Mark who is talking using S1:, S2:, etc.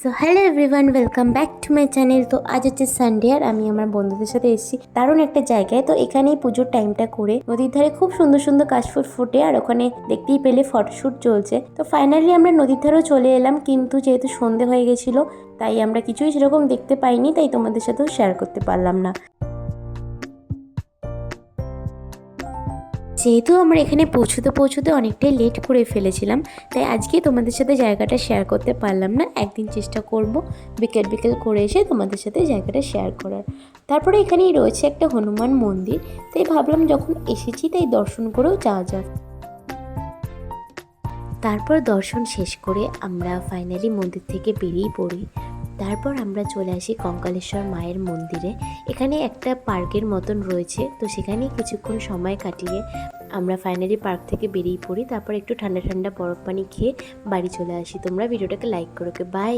S1: So hello everyone, welcome back to my channel. তো আজ হচ্ছে সানডে আর আমি আমার বন্ধুদের সাথে এসেছি দারুণ একটা জায়গায়। তো এখানেই পুজোর টাইমটা করে নদীর ধারে খুব সুন্দর সুন্দর কাশফুল ফুটে আর ওখানে দেখতেই পেলে ফটোশ্যুট চলছে। তো ফাইনালি আমরা নদীর ধারেও চলে এলাম, কিন্তু যেহেতু সন্ধে হয়ে গেছিল তাই আমরা কিছুই সেরকম দেখতে পাইনি, তাই তোমাদের সাথেও শেয়ার করতে পারলাম না। যেহেতু আমরা এখানে পৌঁছতে অনেকটাই লেট করে ফেলেছিলাম, তাই আজকে তোমাদের সাথে জায়গাটা শেয়ার করতে পারলাম না। একদিন চেষ্টা করব বিকেল করে এসে তোমাদের সাথে জায়গাটা শেয়ার করার। তারপরে এখানেই রয়েছে একটা হনুমান মন্দির, তাই ভাবলাম যখন এসেছি তাই দর্শন করেও যাওয়া যাক। তারপর দর্শন শেষ করে আমরা ফাইনালি মন্দির থেকে বেরিয়ে পড়ি। তারপর আমরা চলে আসি কঙ্কালেশ্বর মায়ের মন্দিরে। এখানে একটা পার্কের মতন রয়েছে, তো সেখানে কিছুক্ষণ সময় কাটিয়ে আমরা ফাইনালি পার্ক থেকে বেরিয়ে পড়ি। তারপর একটু ঠান্ডা ঠান্ডা বরফ পানি খেয়ে বাড়ি চলে আসি। তোমরা ভিডিওটাকে লাইক করো। বাই।